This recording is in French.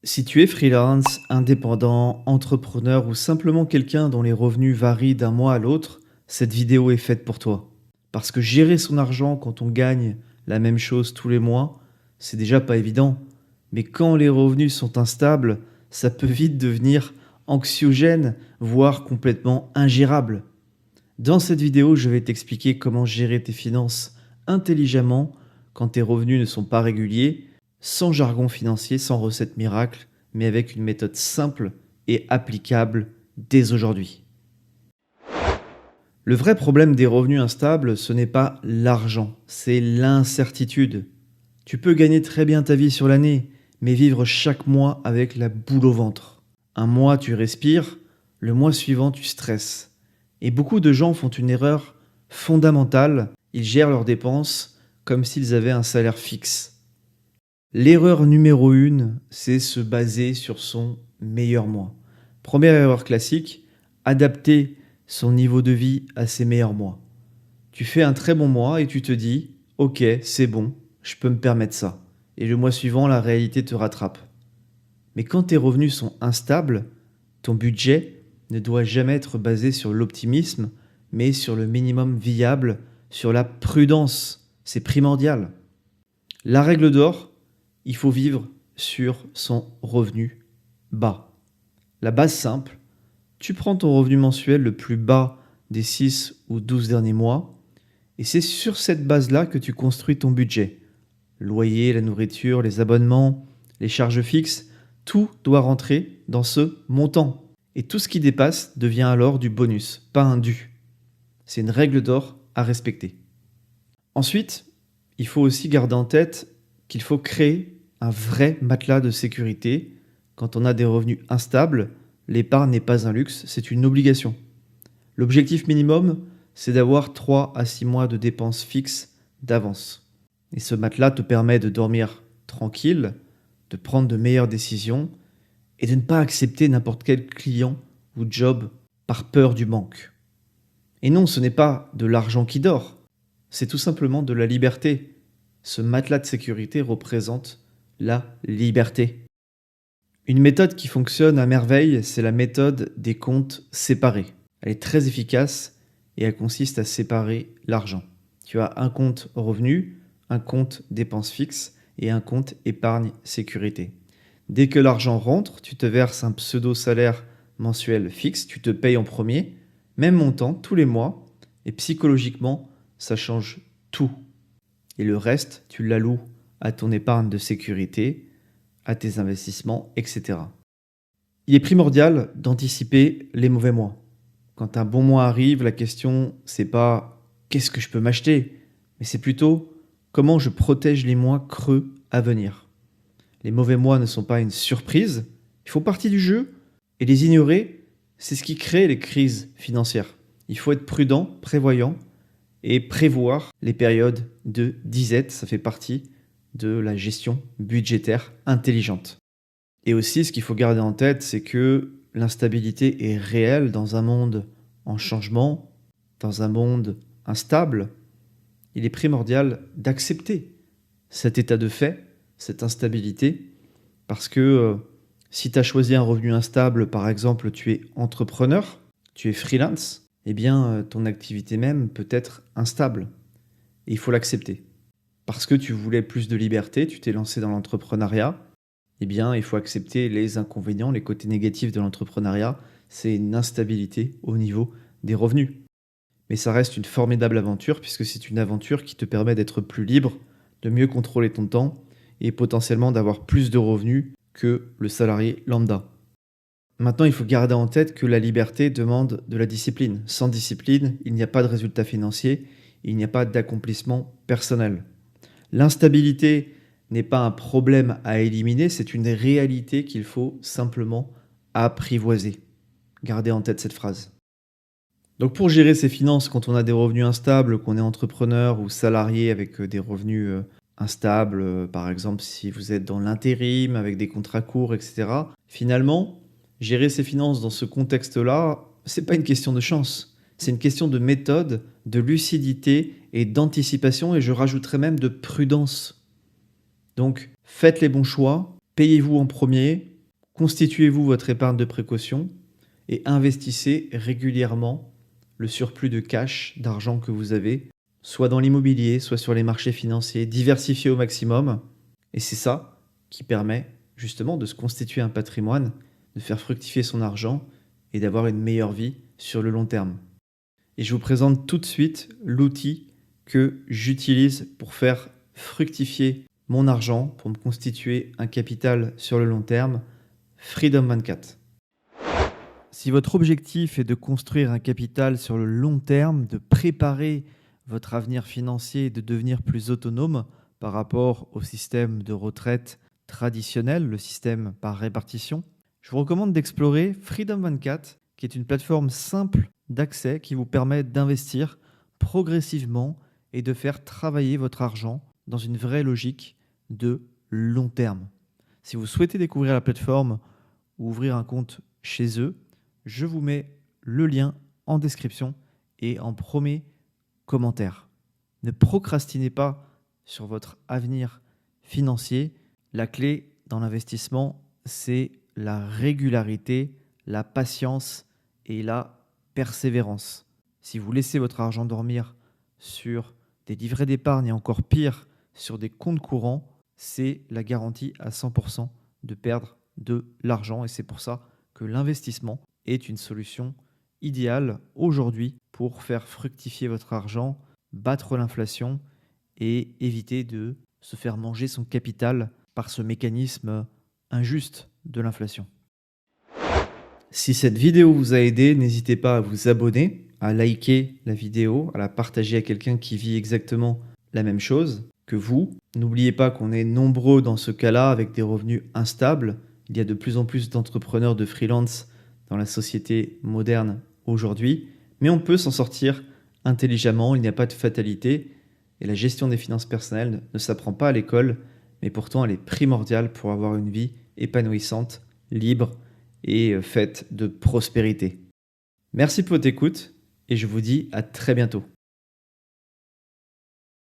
Si tu es freelance, indépendant, entrepreneur ou simplement quelqu'un dont les revenus varient d'un mois à l'autre, cette vidéo est faite pour toi. Parce que gérer son argent quand on gagne la même chose tous les mois, c'est déjà pas évident. Mais quand les revenus sont instables, ça peut vite devenir anxiogène, voire complètement ingérable. Dans cette vidéo, je vais t'expliquer comment gérer tes finances intelligemment quand tes revenus ne sont pas réguliers, sans jargon financier, sans recette miracle, mais avec une méthode simple et applicable dès aujourd'hui. Le vrai problème des revenus instables, ce n'est pas l'argent, c'est l'incertitude. Tu peux gagner très bien ta vie sur l'année, mais vivre chaque mois avec la boule au ventre. Un mois, tu respires, le mois suivant, tu stresses. Et beaucoup de gens font une erreur fondamentale, ils gèrent leurs dépenses comme s'ils avaient un salaire fixe. L'erreur numéro 1, c'est se baser sur son meilleur mois. Première erreur classique, adapter son niveau de vie à ses meilleurs mois. Tu fais un très bon mois et tu te dis « Ok, c'est bon, je peux me permettre ça ». Et le mois suivant, la réalité te rattrape. Mais quand tes revenus sont instables, ton budget ne doit jamais être basé sur l'optimisme, mais sur le minimum viable, sur la prudence. C'est primordial. La règle d'or, il faut vivre sur son revenu bas. La base simple, tu prends ton revenu mensuel le plus bas des 6 ou 12 derniers mois, et c'est sur cette base-là que tu construis ton budget. Loyer, la nourriture, les abonnements, les charges fixes, tout doit rentrer dans ce montant. Et tout ce qui dépasse devient alors du bonus, pas un dû. C'est une règle d'or à respecter. Ensuite, il faut aussi garder en tête qu'il faut créer un vrai matelas de sécurité. Quand on a des revenus instables, l'épargne n'est pas un luxe, c'est une obligation. L'objectif minimum, c'est d'avoir 3 à 6 mois de dépenses fixes d'avance. Et ce matelas te permet de dormir tranquille, de prendre de meilleures décisions et de ne pas accepter n'importe quel client ou job par peur du manque. Et non, ce n'est pas de l'argent qui dort, c'est tout simplement de la liberté. Ce matelas de sécurité représente la liberté. Une méthode qui fonctionne à merveille, c'est la méthode des comptes séparés. Elle est très efficace et elle consiste à séparer l'argent. Tu as un compte revenu, un compte dépenses fixes et un compte épargne sécurité. Dès que l'argent rentre, tu te verses un pseudo-salaire mensuel fixe, tu te payes en premier, même montant tous les mois, et psychologiquement, ça change tout. Et le reste, tu l'alloues à ton épargne de sécurité, à tes investissements, etc. Il est primordial d'anticiper les mauvais mois. Quand un bon mois arrive, la question, c'est pas qu'est-ce que je peux m'acheter, mais c'est plutôt comment je protège les mois creux à venir. Les mauvais mois ne sont pas une surprise, ils font partie du jeu, et les ignorer, c'est ce qui crée les crises financières. Il faut être prudent, prévoyant, et prévoir les périodes de disette, ça fait partie de la gestion budgétaire intelligente. Et aussi, ce qu'il faut garder en tête, c'est que l'instabilité est réelle dans un monde en changement, dans un monde instable. Il est primordial d'accepter cet état de fait, cette instabilité, parce que si tu as choisi un revenu instable, par exemple, tu es entrepreneur, tu es freelance, eh bien, ton activité même peut être instable. Et il faut l'accepter. Parce que tu voulais plus de liberté, tu t'es lancé dans l'entrepreneuriat, eh bien, il faut accepter les inconvénients, les côtés négatifs de l'entrepreneuriat. C'est une instabilité au niveau des revenus. Mais ça reste une formidable aventure, puisque c'est une aventure qui te permet d'être plus libre, de mieux contrôler ton temps et potentiellement d'avoir plus de revenus que le salarié lambda. Maintenant, il faut garder en tête que la liberté demande de la discipline. Sans discipline, il n'y a pas de résultat financier, il n'y a pas d'accomplissement personnel. L'instabilité n'est pas un problème à éliminer, c'est une réalité qu'il faut simplement apprivoiser. Gardez en tête cette phrase. Donc pour gérer ses finances quand on a des revenus instables, qu'on est entrepreneur ou salarié avec des revenus instables, par exemple si vous êtes dans l'intérim avec des contrats courts, etc. Finalement, gérer ses finances dans ce contexte-là, c'est pas une question de chance. C'est une question de méthode, de lucidité et d'anticipation, et je rajouterais même de prudence. Donc, faites les bons choix, payez-vous en premier, Constituez-vous votre épargne de précaution et investissez régulièrement le surplus de cash, d'argent que vous avez, soit dans l'immobilier, soit sur les marchés financiers, diversifiez au maximum. Et c'est ça qui permet justement de se constituer un patrimoine, de faire fructifier son argent et d'avoir une meilleure vie sur le long terme. Et je vous présente tout de suite l'outil que j'utilise pour faire fructifier mon argent, pour me constituer un capital sur le long terme, Freedom 24. Si votre objectif est de construire un capital sur le long terme, de préparer votre avenir financier et de devenir plus autonome par rapport au système de retraite traditionnel, le système par répartition, je vous recommande d'explorer Freedom 24, qui est une plateforme simple d'accès qui vous permet d'investir progressivement et de faire travailler votre argent dans une vraie logique de long terme. Si vous souhaitez découvrir la plateforme ou ouvrir un compte chez eux, je vous mets le lien en description et en premier commentaire. Ne procrastinez pas sur votre avenir financier. La clé dans l'investissement, c'est la régularité, la patience et la persévérance. Si vous laissez votre argent dormir sur des livrets d'épargne et encore pire sur des comptes courants, c'est la garantie à 100% de perdre de l'argent et c'est pour ça que l'investissement est une solution idéale aujourd'hui pour faire fructifier votre argent, battre l'inflation et éviter de se faire manger son capital par ce mécanisme injuste de l'inflation. Si cette vidéo vous a aidé, n'hésitez pas à vous abonner, à liker la vidéo, à la partager à quelqu'un qui vit exactement la même chose que vous. N'oubliez pas qu'on est nombreux dans ce cas-là avec des revenus instables. Il y a de plus en plus d'entrepreneurs, de freelance dans la société moderne aujourd'hui, mais on peut s'en sortir intelligemment, il n'y a pas de fatalité et la gestion des finances personnelles ne s'apprend pas à l'école, mais pourtant elle est primordiale pour avoir une vie épanouissante, libre et faite de prospérité. Merci pour votre écoute et je vous dis à très bientôt.